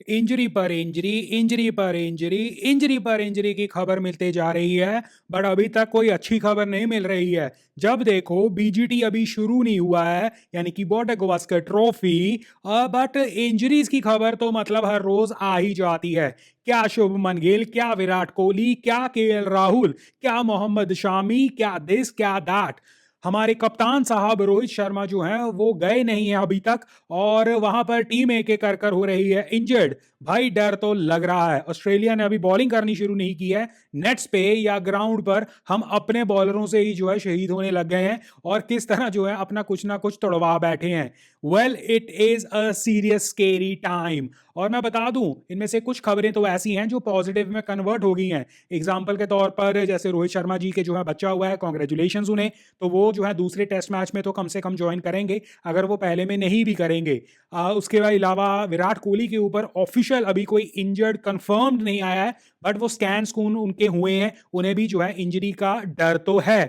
Injury पर injury, injury पर injury, injury पर इंजरी की खबर मिलते जा रही है, बट अभी तक कोई अच्छी खबर नहीं मिल रही है। जब देखो बीजीटी अभी शुरू नहीं हुआ है, यानी कि border Gavaskar trophy, but injuries की खबर तो मतलब हर रोज आ ही जाती है। क्या शुभमन गिल, क्या विराट कोहली, क्या केएल राहुल, क्या मोहम्मद शामी, क्या दिस क्या दैट। हमारे कप्तान साहब रोहित शर्मा जो हैं वो गए नहीं है अभी तक, और वहां पर टीम एक एक कर हो रही है इंजर्ड। भाई डर तो लग रहा है। ऑस्ट्रेलिया ने अभी बॉलिंग करनी शुरू नहीं की है। नेट्स पे या ग्राउंड पर हम अपने बॉलरों से ही जो है शहीद होने लग गए हैं, और किस तरह जो है अपना कुछ ना कुछ तोड़वा बैठे हैं। Well, it is a serious scary time. और मैं बता दूं, इनमें से कुछ खबरें तो ऐसी हैं जो पॉजिटिव में कन्वर्ट हो गई हैं। एग्जाम्पल के तौर पर जैसे रोहित शर्मा जी के जो है बच्चा हुआ है, कॉन्ग्रेचुलेशन उन्हें। तो वो जो है दूसरे टेस्ट मैच में तो कम से कम ज्वाइन करेंगे, अगर वो पहले में नहीं भी करेंगे। उसके अलावा विराट कोहली के ऊपर ऑफिशियल अभी कोई इंजर्ड कंफर्म्ड नहीं आया है, बट वो स्कैन स्कून उनके हुए हैं, उन्हें भी जो है इंजरी का डर तो है।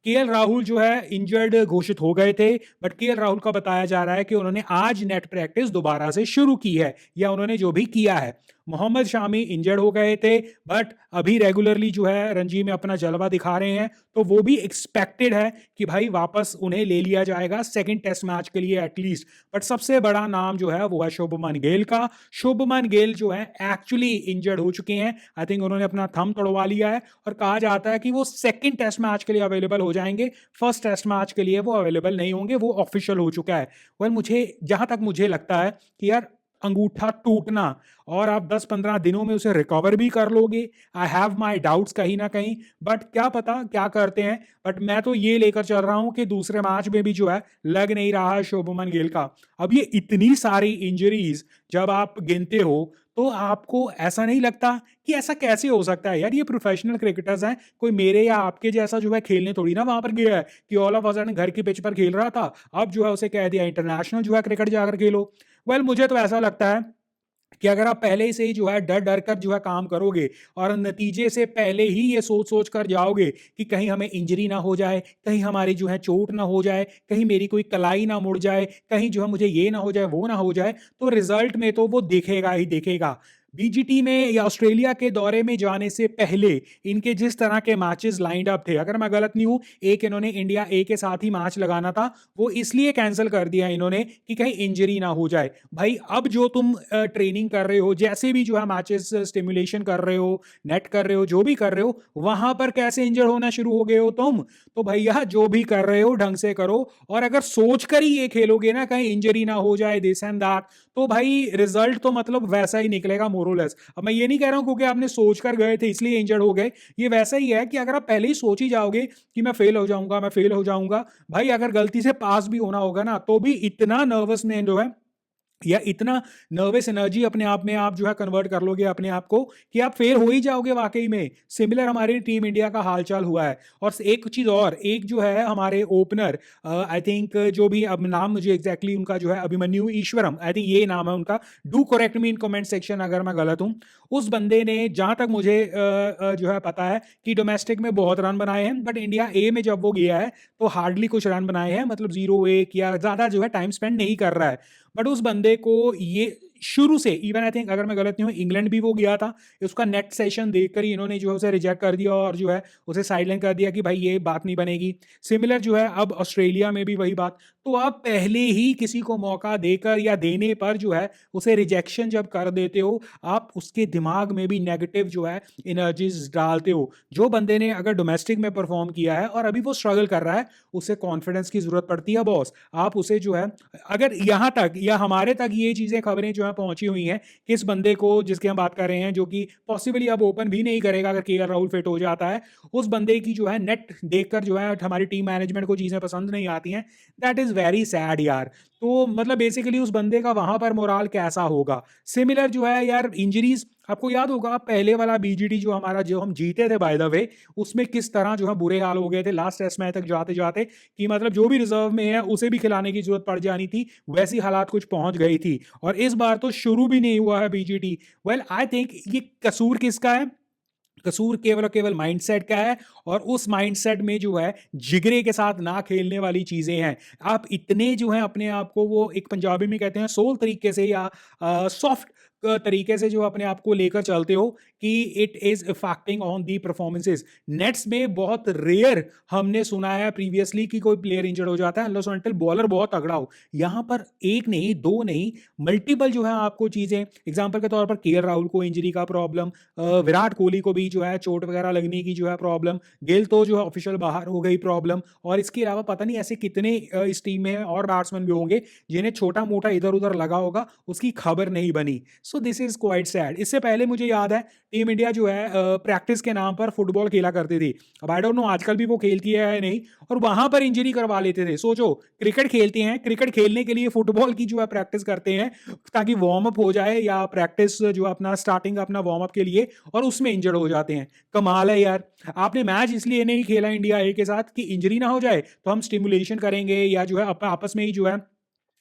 केएल राहुल जो है इंजर्ड घोषित हो गए थे, बट केएल राहुल का बताया जा रहा है कि उन्होंने आज नेट प्रैक्टिस दोबारा से शुरू की है, या उन्होंने जो भी किया है। मोहम्मद शामी इंजर्ड हो गए थे, बट अभी रेगुलरली जो है रणजी में अपना जलवा दिखा रहे हैं, तो वो भी एक्सपेक्टेड है कि भाई वापस उन्हें ले लिया जाएगा सेकंड टेस्ट मैच के लिए एटलीस्ट। बट सबसे बड़ा नाम जो है वो है शुभमन गिल का। शुभमन गिल जो है एक्चुअली इंजर्ड हो चुके हैं। आई थिंक उन्होंने अपना थंब तोड़वा लिया है, और कहा जाता है कि वो सेकंड टेस्ट मैच के लिए अवेलेबल हो जाएंगे। फर्स्ट टेस्ट मैच के लिए वो अवेलेबल नहीं होंगे, वो ऑफिशियल हो चुका है। वेल, मुझे जहां तक मुझे लगता है कि यार, अंगूठा टूटना और आप 10-15 दिनों में उसे रिकवर भी कर लोगे, आई हैव माई डाउट्स कहीं ना कहीं। बट क्या पता क्या करते हैं। बट मैं तो ये लेकर चल रहा हूं कि दूसरे मैच में भी जो है लग नहीं रहा है शुभमन गिल का। अब ये इतनी सारी इंजरीज जब आप गिनते हो, तो आपको ऐसा नहीं लगता कि ऐसा कैसे हो सकता है यार? ये प्रोफेशनल क्रिकेटर्स हैं, कोई मेरे या आपके जैसा जो है खेलने थोड़ी ना वहां पर गया है कि ऑल ऑफ अ सडन घर की पिच पर खेल रहा था, अब जो है उसे कह दिया इंटरनेशनल जो है क्रिकेट जाकर खेलो। वेल, मुझे तो ऐसा लगता है कि अगर आप पहले से ही जो है डर डर कर जो है काम करोगे, और नतीजे से पहले ही ये सोच सोच कर जाओगे कि कहीं हमें इंजरी ना हो जाए, कहीं हमारी जो है चोट ना हो जाए, कहीं मेरी कोई कलाई ना मुड़ जाए, कहीं जो है मुझे ये ना हो जाए वो ना हो जाए, तो रिजल्ट में तो वो देखेगा ही देखेगा। बीजीटी में या ऑस्ट्रेलिया के दौरे में जाने से पहले इनके जिस तरह के मैचेस लाइंड अप थे, अगर मैं गलत नहीं हूं, एक इन्होंने इंडिया ए के साथ ही मैच लगाना था, वो इसलिए कैंसिल कर दिया इन्होंने कि कहीं इंजरी ना हो जाए। भाई अब जो तुम ट्रेनिंग कर रहे हो, जैसे भी जो है मैचेस स्टिमुलेशन कर रहे हो, नेट कर रहे हो, जो भी कर रहे हो, वहां पर कैसे इंजर होना शुरू हो गए हो तुम? तो भैया जो भी कर रहे हो ढंग से करो, और अगर सोच कर ही ये खेलोगे ना कहीं इंजरी ना हो जाए दिस एंड दैट, तो भाई रिजल्ट तो मतलब वैसा ही निकलेगा मोरलेस। अब मैं ये नहीं कह रहा हूं क्योंकि आपने सोच कर गए थे इसलिए इंजर्ड हो गए। ये वैसा ही है कि अगर आप पहले ही सोच ही जाओगे कि मैं फेल हो जाऊंगा, मैं फेल हो जाऊंगा, भाई अगर गलती से पास भी होना होगा ना, तो भी इतना नर्वस में जो है, या इतना नर्वस एनर्जी अपने आप में आप जो है कन्वर्ट कर लोगे अपने आप को, कि आप फेल हो ही जाओगे वाकई में। सिमिलर हमारी टीम इंडिया का हालचाल हुआ है। और एक चीज और, एक जो है हमारे ओपनर, आई थिंक जो भी, अब नाम मुझे एग्जैक्टली उनका जो है अभिमन्यु ईश्वरम, आई थिंक ये नाम है उनका। Do correct me in comment section अगर मैं गलत हूं। उस बंदे ने, जहां तक मुझे जो है पता है, कि डोमेस्टिक में बहुत रन बनाए हैं, बट इंडिया ए में जब वो गया है तो हार्डली कुछ रन बनाए हैं, मतलब 0-1 या ज्यादा जो है टाइम स्पेंड नहीं कर रहा है। बट उस बंदे को ये शुरू से, इवन आई थिंक अगर मैं गलत नहीं हूँ, इंग्लैंड भी वो गया था, उसका नेट सेशन देखकर ही इन्होंने जो है उसे रिजेक्ट कर दिया, और जो है उसे साइडलाइन कर दिया कि भाई ये बात नहीं बनेगी। सिमिलर जो है अब ऑस्ट्रेलिया में भी वही बात। तो आप पहले ही किसी को मौका देकर या देने पर जो है उसे रिजेक्शन जब कर देते हो, आप उसके दिमाग में भी नेगेटिव जो है एनर्जीज डालते हो। जो बंदे ने अगर डोमेस्टिक में परफॉर्म किया है और अभी वो स्ट्रगल कर रहा है, उसे कॉन्फिडेंस की जरूरत पड़ती है बॉस। आप उसे जो है, अगर यहां तक या हमारे तक ये चीजें खबरें जो है पहुंची हुई हैं कि इस बंदे को जिसके हम बात कर रहे हैं, जो कि पॉसिबली अब ओपन भी नहीं करेगा अगर केएल राहुल फिट हो जाता है, उस बंदे की जो है नेट देखकर जो है हमारी टीम मैनेजमेंट को चीजें पसंद नहीं आती हैं। दैट इज वेरी सैड यार। तो मतलब बेसिकली उस बंदे का वहां पर मोराल कैसा होगा? सिमिलर जो है यार इंजरीज, आपको याद होगा पहले वाला बीजीटी जो हमारा, जो हम जीते थे बाय द वे, उसमें किस तरह जो है बुरे हाल हो गए थे लास्ट टेस्ट मैच तक जाते जाते, कि मतलब जो भी रिजर्व में है उसे भी खिलाने की जरूरत पड़ जानी थी, वैसी हालात कुछ पहुंच गई थी। और इस बार तो शुरू भी नहीं हुआ है बीजीटी। वेल, आई थिंक ये कसूर किसका है? कसूर केवल और केवल माइंडसेट का है। और उस माइंडसेट में जो है जिगरे के साथ ना खेलने वाली चीजें हैं। आप इतने जो है अपने आप को, वो एक पंजाबी में कहते हैं सोल तरीके से, या सॉफ्ट तरीके से जो अपने आप को लेकर चलते हो कि it is affecting on the performances. Nets में बहुत रेयर हमने सुना है प्रीवियसली कि कोई प्लेयर इंजर्ड हो जाता है अनलेस अनटिल बॉलर बहुत तगड़ा हो। यहाँ पर एक नहीं, दो नहीं, मल्टीपल जो है आपको चीजें, एग्जांपल के तौर पर केएल राहुल को इंजरी का प्रॉब्लम, विराट कोहली को भी जो है चोट वगैरह लगने की जो है प्रॉब्लम, गेल तो जो है ऑफिशियल बाहर हो गई प्रॉब्लम, और इसके अलावा पता नहीं ऐसे कितने इस टीम में और बैट्समैन भी होंगे जिन्हें छोटा मोटा इधर उधर लगा होगा, उसकी खबर नहीं बनी। So this is quite sad. इससे पहले मुझे याद है टीम इंडिया जो है प्रैक्टिस के नाम पर फुटबॉल खेला करती थी। अब आई डोंट नो आजकल भी वो खेलती है या नहीं, और वहां पर इंजरी करवा लेते थे। सोचो, क्रिकेट खेलते हैं, क्रिकेट खेलने के लिए फुटबॉल की जो है प्रैक्टिस करते हैं ताकि वार्म अप हो जाए, या प्रैक्टिस जो अपना स्टार्टिंग अपना वार्म अप के लिए, और उसमें इंजर्ड हो जाते हैं। कमाल है यार। आपने मैच इसलिए नहीं खेला इंडिया ए के साथ कि इंजरी ना हो जाए, तो हम स्टिमुलेशन करेंगे या जो है आपस में ही जो है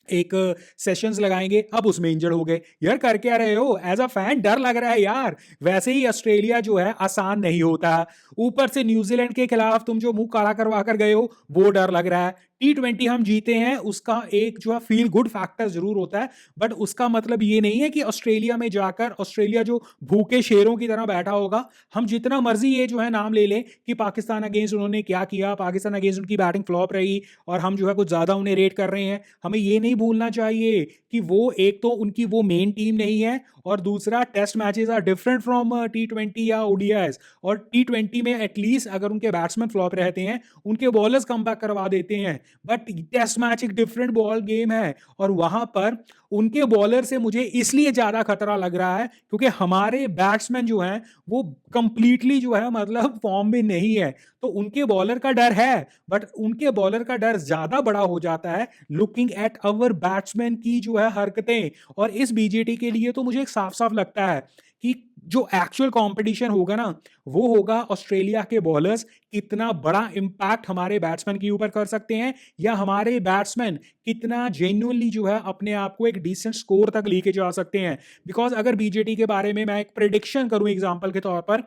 एक सेशंस लगाएंगे, अब उसमें इंजर्ड हो गए। यार कर क्या रहे हो? एज अ फैन डर लग रहा है यार। वैसे ही ऑस्ट्रेलिया जो है आसान नहीं होता, ऊपर से न्यूजीलैंड के खिलाफ तुम जो मुंह काला करवा कर गए हो वो डर लग रहा है। T20 हम जीते हैं, उसका एक जो है फील गुड फैक्टर जरूर होता है, बट उसका मतलब ये नहीं है कि ऑस्ट्रेलिया में जाकर ऑस्ट्रेलिया जो भूखे शेरों की तरह बैठा होगा। हम जितना मर्जी ये जो है नाम ले लें कि पाकिस्तान अगेंस्ट उन्होंने क्या किया, पाकिस्तान अगेंस्ट उनकी बैटिंग फ्लॉप रही, और हम जो है कुछ ज्यादा उन्हें रेट कर रहे हैं, हमें ये नहीं भूलना चाहिए कि वो एक तो उनकी वो मेन टीम नहीं है, और दूसरा test matches are different from T20 या ओडीआईस। और T20 में एटलीस्ट अगर उनके बैट्समैन फ्लॉप रहते हैं, उनके बॉलर्स कम बैक करवा देते हैं, बट टेस्ट मैच एक डिफरेंट बॉल गेम है, और वहां पर उनके बॉलर से मुझे इसलिए ज्यादा खतरा लग रहा है क्योंकि हमारे बैट्समैन जो हैं वो कंप्लीटली जो है मतलब फॉर्म में नहीं है। तो उनके बॉलर का डर है, बट उनके बॉलर का डर ज्यादा बड़ा हो जाता है लुकिंग एट अवर बैट्समैन की जो है हरकतें। और इस बीजेटी के लिए तो मुझे एक साफ साफ लगता है कि जो एक्चुअल कंपटीशन होगा ना, वो होगा ऑस्ट्रेलिया के बॉलर्स कितना बड़ा इंपैक्ट हमारे बैट्समैन के ऊपर कर सकते हैं, या हमारे बैट्समैन कितना जेन्युइनली जो है अपने आप को एक डिसेंट स्कोर तक लेके जा सकते हैं। बिकॉज अगर बीजेटी के बारे में मैं एक प्रिडिक्शन करूं एग्जांपल के तौर पर,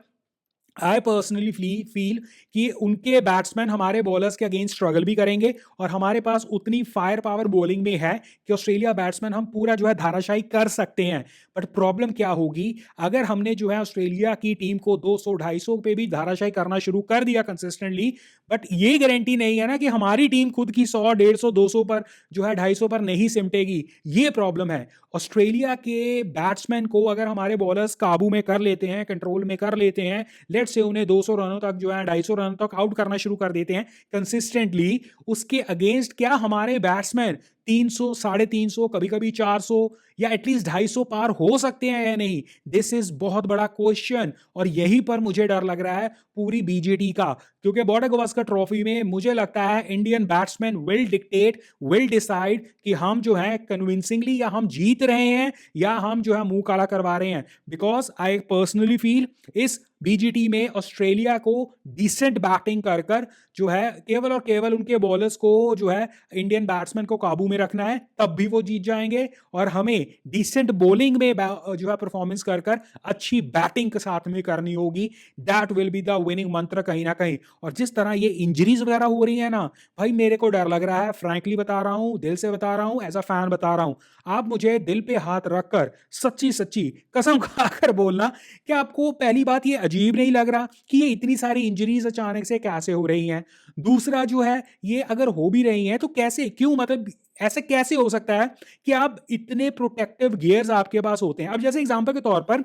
आई पर्सनली फील कि उनके बैट्समैन हमारे बॉलर्स के अगेंस्ट स्ट्रगल भी करेंगे, और हमारे पास उतनी फायर पावर बॉलिंग में है कि ऑस्ट्रेलिया बैट्समैन हम पूरा जो है धाराशायी कर सकते हैं। बट प्रॉब्लम क्या होगी अगर हमने जो है ऑस्ट्रेलिया की टीम को 200-250 पे भी धाराशायी करना शुरू कर दिया कंसिस्टेंटली, बट ये गारंटी नहीं है ना कि हमारी टीम खुद की 100, 150, 200 पर जो है 250 पर नहीं सिमटेगी। ये प्रॉब्लम है। ऑस्ट्रेलिया के बैट्समैन को अगर हमारे बॉलर्स काबू में कर लेते हैं, कंट्रोल में कर लेते हैं, लेट्स से उन्हें 200 रनों तक जो है 250 रनों तक आउट करना शुरू कर देते हैं कंसिस्टेंटली, उसके अगेंस्ट क्या हमारे बैट्समैन 300, 350, कभी कभी 400 या एटलीस्ट 250 पार हो सकते हैं या नहीं? दिस इज बहुत बड़ा क्वेश्चन, और यही पर मुझे डर लग रहा है पूरी बीजेटी का, क्योंकि बॉर्डर गवास्कर ट्रॉफी में मुझे लगता है Indian batsman will dictate, will decide कि हम जो है कन्विंसिंगली या हम जीत रहे हैं या हम जो है मुंह काला करवा रहे हैं। बिकॉज आई पर्सनली फील इस बीजीटी में ऑस्ट्रेलिया को डिसेंट बैटिंग कर कर जो है केवल और केवल उनके बॉलर्स को जो है इंडियन बैट्समैन को काबू में रखना है, तब भी वो जीत जाएंगे। और हमें डिसेंट बॉलिंग में जो है परफॉर्मेंस कर कर अच्छी बैटिंग के साथ में करनी होगी। That will be the winning मंत्र कहीं ना कहीं। और जिस तरह ये इंजरीज वगैरह हो रही है ना भाई, मेरे को डर लग रहा है, फ्रैंकली बता रहा हूं, दिल से बता रहा हूं, एज अ फैन बता रहा हूं। आप मुझे दिल पे हाथ रखकर सच्ची सच्ची कसम खाकर बोलना कि आपको पहली बात ये अजीब नहीं लग रहा कि ये इतनी सारी इंजरीज अचानक से कैसे हो रही हैं? दूसरा जो है, ये अगर हो भी रही हैं तो कैसे, क्यों, मतलब ऐसे कैसे हो सकता है कि आप इतने प्रोटेक्टिव गियर्स आपके पास होते हैं? अब जैसे एग्जांपल के तौर पर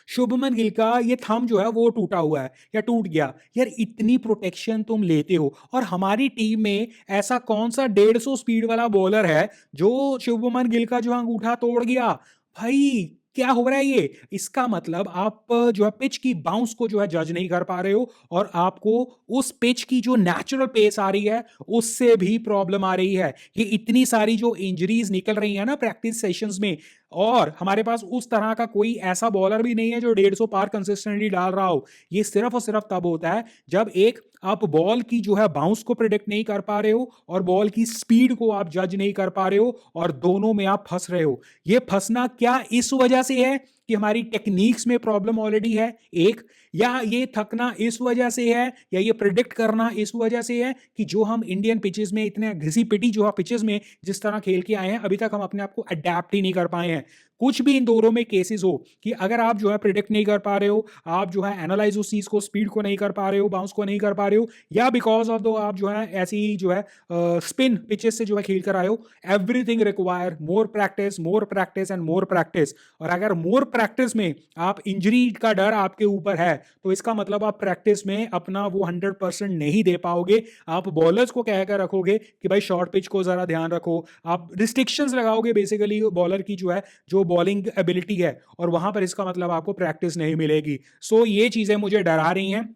शुभमन गिल का ये थंब जो है वो टूटा हुआ है या टूट गया, यार इतनी प्रोटेक्शन तुम लेते हो, और हमारी टीम में ऐसा कौन सा 150 स्पीड वाला बॉलर है जो शुभमन गिल का जो अंगूठा तोड़ गया? भाई क्या हो रहा है ये? इसका मतलब आप जो है पिच की बाउंस को जो है जज नहीं कर पा रहे हो, और आपको उस पिच की जो नेचुरल पेस आ रही है उससे भी प्रॉब्लम आ रही है। ये इतनी सारी जो इंजरीज निकल रही है ना प्रैक्टिस सेशंस में, और हमारे पास उस तरह का कोई ऐसा बॉलर भी नहीं है जो 150 पार कंसिस्टेंटली डाल रहा हो। ये सिर्फ और सिर्फ तब होता है जब एक आप बॉल की जो है बाउंस को प्रिडिक्ट नहीं कर पा रहे हो और बॉल की स्पीड को आप जज नहीं कर पा रहे हो, और दोनों में आप फंस रहे हो। ये फंसना क्या इस वजह से है कि हमारी टेक्निक्स में प्रॉब्लम ऑलरेडी है एक, या ये थकना इस वजह से है, या ये प्रिडिक्ट करना इस वजह से है कि जो हम इंडियन पिचेस में इतने घिसी पिटी जो पिचेस में जिस तरह खेल के आए हैं, अभी तक हम अपने आप को अडेप्ट ही नहीं कर पाए हैं। कुछ भी इन दोनों में केसेस हो कि अगर आप जो है प्रिडिक्ट नहीं कर पा रहे हो, आप जो है एनालाइज उस चीज को, स्पीड को नहीं कर पा रहे हो, बाउंस को नहीं कर पा रहे हो, या बिकॉज ऑफ दो आप जो है ऐसी जो है स्पिन पिचेस से जो है खेल कर आए हो, everything require more practice and more practice. और अगर मोर प्रैक्टिस में आप इंजरी का डर आपके ऊपर है, तो इसका मतलब आप प्रैक्टिस में अपना वो 100% नहीं दे पाओगे। आप बॉलर्स को कहकर रखोगे कि भाई शॉर्ट पिच को जरा ध्यान रखो, आप रिस्ट्रिक्शंस लगाओगे बेसिकली बॉलर की जो है जो बॉलिंग एबिलिटी है, और वहां पर इसका मतलब आपको प्रैक्टिस नहीं मिलेगी। सो ये चीजें मुझे डरा रही हैं।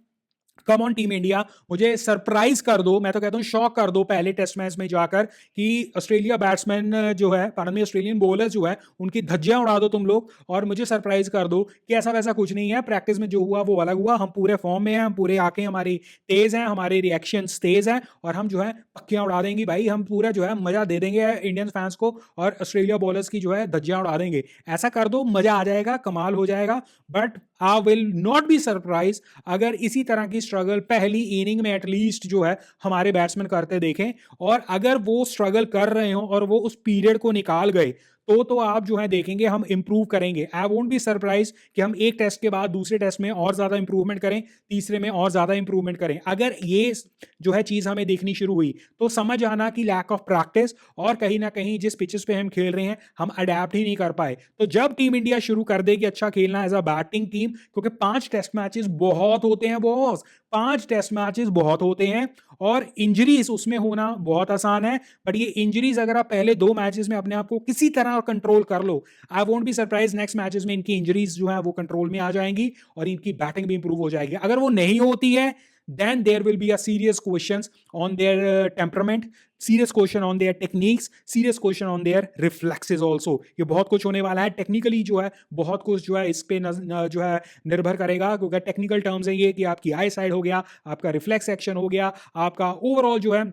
कम ऑन टीम इंडिया, मुझे सरप्राइज कर दो, मैं तो कहता हूं शॉक कर दो पहले टेस्ट मैच में जाकर, कि ऑस्ट्रेलिया बैट्समैन जो है, पारन में ऑस्ट्रेलियन बॉलर्स जो है उनकी धज्जियां उड़ा दो तुम लोग, और मुझे सरप्राइज कर दो कि ऐसा वैसा कुछ नहीं है, प्रैक्टिस में जो हुआ वो अलग हुआ, हम पूरे फॉर्म में हैं, हम पूरे आंखें हमारी तेज हैं, हमारे रिएक्शन तेज हैं, और हम जो है पक्कियां उड़ा देंगे भाई, हम पूरा जो है मजा दे देंगे इंडियन फैंस को, और ऑस्ट्रेलिया बॉलर्स की जो है धज्जियां उड़ा देंगे। ऐसा कर दो, मजा आ जाएगा, कमाल हो जाएगा। But I will not be surprise अगर इसी तरह की स्ट्रगल पहली इनिंग में एटलीस्ट जो है हमारे बैट्समैन करते देखें, और अगर वो स्ट्रगल कर रहे हो और वो उस पीरियड को निकाल गए, तो आप जो है देखेंगे हम इंप्रूव करेंगे। आई वोंट बी सरप्राइज कि हम एक टेस्ट के बाद दूसरे टेस्ट में और ज्यादा इंप्रूवमेंट करें, तीसरे में और ज्यादा इंप्रूवमेंट करें। अगर ये जो है चीज हमें देखनी शुरू हुई, तो समझ आना कि लैक ऑफ प्रैक्टिस, और कहीं ना कहीं जिस पिचेस पे हम खेल रहे हैं हम अडेप्ट ही नहीं कर पाए। तो जब टीम इंडिया शुरू कर देगी अच्छा खेलना एज अ बैटिंग टीम, क्योंकि 5 टेस्ट मैचेस बहुत होते हैं बॉस, 5 टेस्ट मैचेस बहुत होते हैं, और इंजरीज उसमें होना बहुत आसान है। बट ये इंजरीज अगर आप पहले 2 मैचेस में अपने आप को किसी तरह कंट्रोल कर लो, I won't be surprise next matches में इनकी इंजरीज जो है वो कंट्रोल में आ जाएंगी, और इनकी बैटिंग भी इंप्रूव हो जाएगी। अगर वो नहीं होती है, then there will be a serious questions on their temperament, serious question on their techniques, serious question on their reflexes also। ये बहुत कुछ होने वाला है टेक्निकली जो है, बहुत कुछ जो है इस पे जो है निर्भर करेगा, क्योंकि टेक्निकल टर्म्स है ये कि आपकी आई साइड हो गया, आपका रिफ्लेक्स एक्शन हो गया, आपका ओवरऑल जो है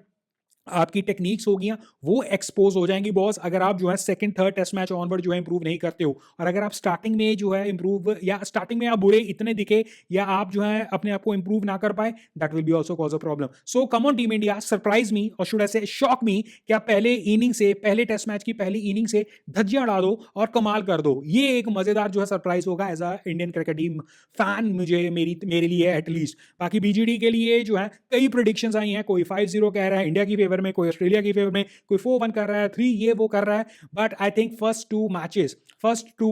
आपकी टेक्निक्स हो गई, वो एक्सपोज हो जाएंगी बॉस। अगर आप जो है second third test match onward जो है इंप्रूव नहीं करते हो, और अगर आप स्टार्टिंग में जो है इंप्रूव, या स्टार्टिंग में आप बुरे इतने दिखे, या आप जो है अपने आप को इंप्रूव ना कर पाए, that will be also cause a problem. So come on team India, surprise me, और शुड आई से शॉक मी, क्या पहले इनिंग से, पहले टेस्ट मैच की पहली इनिंग से धज्जियां उड़ा दो और कमाल कर दो। ये एक मजेदार जो है सरप्राइज होगा as a Indian cricket team fan, मुझे मेरे लिए एटलीस्ट। बाकी बीजीडी के लिए जो है कई प्रोडिक्शंस आई हैं, कोई 5-0 कह रहा है इंडिया की फेवर में, कोई ऑस्ट्रेलिया की फेवर में, कोई 4-1 कर रहा है, 3 ये वो कर रहा है। But I think first two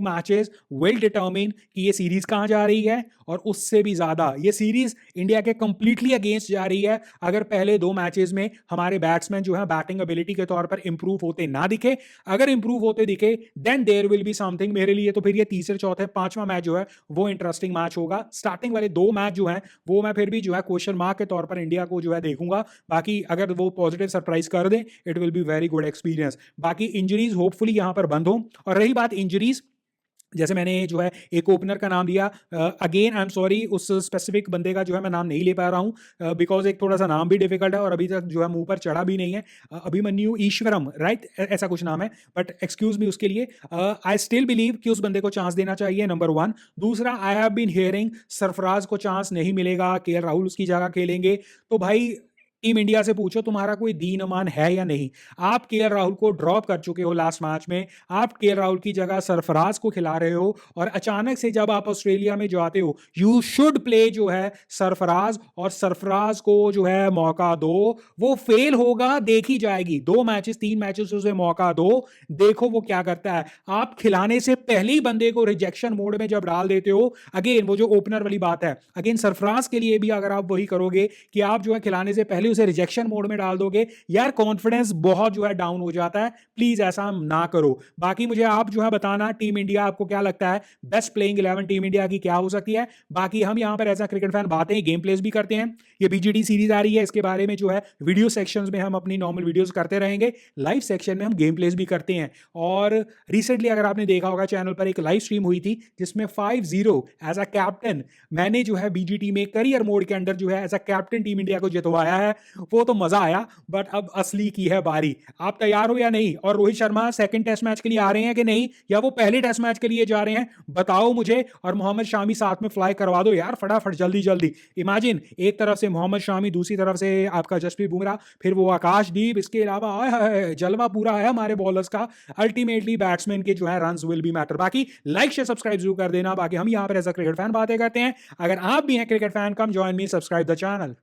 matches will determine कि ये सीरीज कहां जा रही है, और उससे भी ज्यादा ये सीरीज इंडिया के कंप्लीटली अगेंस्ट जा रही है। अगर पहले 2 मैचेस में हमारे बैट्समैन जो है बैटिंग एबिलिटी के तौर पर इंप्रूव होते ना दिखे, अगर इंप्रूव होते दिखे, then there will be something मेरे लिए। तो फिर ये तीसरे चौथे पांचवा मैच जो है वो इंटरेस्टिंग मैच होगा। स्टार्टिंग वाले 2 मैच जो है वो मैं फिर भी जो है क्वेश्चन मार्क के तौर पर इंडिया को जो है देखूंगा। बाकी अगर वो पॉजिटिव सरप्राइज कर दे, it will be very good experience. बाकी इंजरीज होपफुली यहां पर बंद हो। और रही बात इंजरीज, जैसे मैंने जो है एक ओपनर का नाम दिया, अगेन आई एम सॉरी, उस स्पेसिफिक बंदे का जो है मैं नाम नहीं ले पा रहा हूं, बिकॉज एक थोड़ा सा नाम भी डिफिकल्ट है और अभी तक जो है मुंह पर चढ़ा भी नहीं है। अभिमन्यु ईश्वरम, राइट, ऐसा कुछ नाम है, बट एक्सक्यूज मी उसके लिए। आई स्टिल बिलीव कि उस बंदे को चांस देना चाहिए, नंबर 1। दूसरा, I have been hearing Sarfaraz को चांस नहीं मिलेगा, केएल राहुल उसकी जगह खेलेंगे। तो भाई टीम इंडिया से पूछो तुम्हारा कोई दीन ईमान है या नहीं। आप केएल राहुल को ड्रॉप कर चुके हो लास्ट मैच में, आप केएल राहुल की जगह सरफराज को खिला रहे हो, और अचानक से जब आप ऑस्ट्रेलिया में जाते हो, यू शुड प्ले जो है सरफराज, और सरफराज को जो है मौका दो। वो फेल होगा, देखी जाएगी, 2 मैचेस 3 मैचेस उसे मौका दो, देखो वो क्या करता है। आप खिलाने से पहले ही बंदे को रिजेक्शन मोड में जब डाल देते हो, अगेन वो जो ओपनर वाली बात है, अगेन सरफराज के लिए भी अगर आप वही करोगे कि आप जो है खिलाने से पहले उसे रिजेक्शन मोड में डाल दोगे, यार कॉन्फिडेंस बहुत जो है डाउन हो जाता है। प्लीज ऐसा ना करो। बाकी मुझे आप जो है बताना टीम इंडिया आपको क्या लगता है, बेस्ट प्लेइंग 11 टीम इंडिया की क्या हो सकती है। बाकी हम यहां पर एज अ क्रिकेट फैन बातें गेम प्लेस भी करते हैं। ये बीजीडी सीरीज आ रही है, इसके बारे में जो है वीडियो सेक्शंस में हम अपनी नॉर्मल वीडियोस करते रहेंगे, लाइव सेक्शन में हम गेम प्लेस भी करते हैं। और रिसेंटली अगर आपने देखा होगा चैनल पर एक लाइव स्ट्रीम हुई थी जिसमें 5-0 एज अ कैप्टन मैंने जो है बीजीटी में करियर मोड के अंदर जो है as a captain team India को जितवाया है। वो तो मजा आया, बट अब असली की है बारी। आप तैयार हो या नहीं? और Rohit Sharma second test match के लिए आ रहे हैं कि नहीं, या वो पहले टेस्ट मैच के लिए जा रहे हैं, बताओ मुझे। और मोहम्मद शामी साथ में फ्लाई करवा दो यार फटाफट, जल्दी जल्दी। इमेजिन, एक तरफ से मोहम्मद शामी, दूसरी तरफ से आपका जसप्रीत बुमराह, फिर वो आकाशदीप, इसके अलावा आय हाय जलवा पूरा है हमारे बॉलर्स का। अल्टीमेटली बैट्समैन के जो है रन्स विल बी मैटर। बाकी लाइक शेयर सब्सक्राइब जरूर कर देना। बाकी हम यहाँ पर एज अ क्रिकेट फैन बातें करते हैं। अगर आप भी हैं cricket fan, come join me, subscribe the channel.